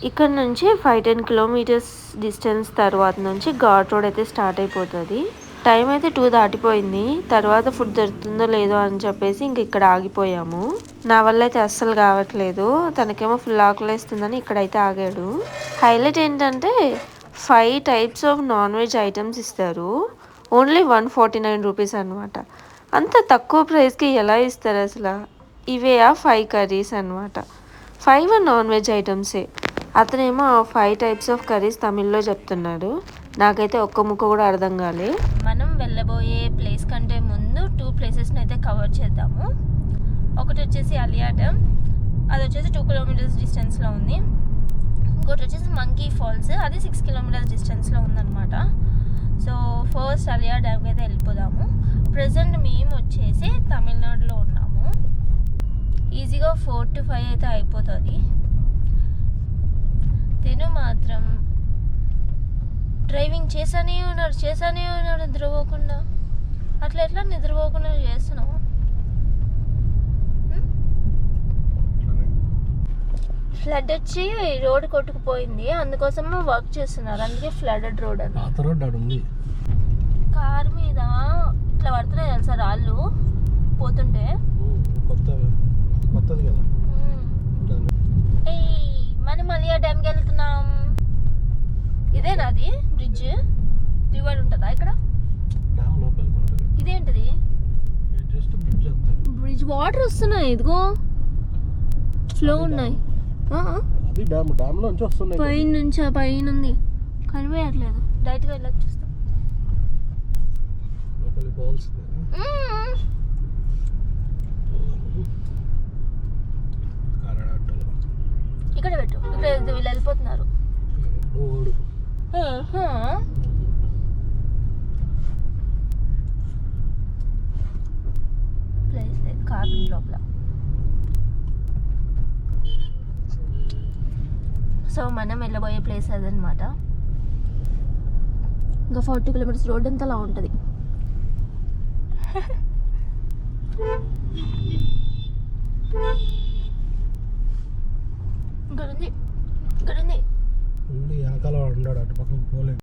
ఇక్కడ నుంచి 5-10 kilometres distance తర్వాత నుంచి ఘాట్ రోడ్ అయితే స్టార్ట్ అయిపోతుంది. టైం అయితే 2 దాటిపోయింది. తర్వాత ఫుడ్ దొరుకుతుందో లేదో అని చెప్పేసి ఇంక ఇక్కడ ఆగిపోయాము. నా వల్ల అయితే అస్సలు కావట్లేదు. తనకేమో ఫుల్ ఆకలిస్తుందని ఇక్కడైతే ఆగాడు. హైలైట్ ఏంటంటే 5 types of non veg items ఇస్తారు. ఓన్లీ 149 రూపీస్ అనమాట. అంత తక్కువ ప్రైస్కి ఎలా ఇస్తారు అసలు? ఇవే 5 కర్రీస్ అనమాట. 5 నాన్ వెజ్ ఐటమ్సే. అతనేమో 5 టైప్స్ ఆఫ్ కర్రీస్ తమిళ్లో చెప్తున్నాడు. నాకైతే ఒక్క ముక్క కూడా అర్థం కాలే. మనం వెళ్ళబోయే ప్లేస్ కంటే ముందు 2 ప్లేసెస్ని అయితే కవర్ చేద్దాము. ఒకటి వచ్చేసి అలియాటం, అది వచ్చేసి 2 కిలోమీటర్స్ డిస్టెన్స్లో ఉంది. ఇంకోటి వచ్చేసి మంకీ ఫాల్స్, అది 6 కిలోమీటర్స్ డిస్టెన్స్లో ఉందన్నమాట. సో ఫస్ట్ అలియా డ్యామ్కి అయితే వెళ్ళిపోదాము. ప్రజెంట్ మేము వచ్చేసి తమిళనాడులో ఉన్నాము. ఈజీగా 4 to 5 అయితే అయిపోతుంది. తిను మాత్రం డ్రైవింగ్ చేశానే ఉన్నాడు నిద్రపోకుండా. అట్లా ఎట్లా నిద్రపోకుండా చేస్తున్నావు? ఫ్లడ్ వచ్చి రోడ్ కొట్టుకుపోయింది, అందుకోసం వర్క్ చేస్తున్నారు. అందుకే ఫ్లడెడ్ రోడ్ అని. కార్ మీద ఇట్లా పడుతున్నాయి తెలుసా రాళ్ళు పోతుంటే. మనం అలియా డ్యామ్కి వెళ్తున్నాం. ఇదేనాది బ్రిడ్జ్? రివర్ ఉంటుందా ఇక్కడ? ఇదేంటిది? బ్రిడ్జ్ వాటర్ వస్తున్నాయి, ఇదిగో ఫ్లో ఉన్నాయి. పైన నుంచి పైన ఉంది, కనిపించట్లేదు. డైరెక్ట్గా వెళ్ళక చూస్తాం. ఇక్కడ పెట్టు, ఇక్కడ వీళ్ళు వెళ్ళిపోతున్నారు. ప్లేస్ లేదు కార్ లోపల. సో మనం వెళ్ళబోయే ప్లేస్ అదనమాట. ఇంకా 40 కిలోమీటర్స్ రోడ్ అంతా అలా ఉంటుంది.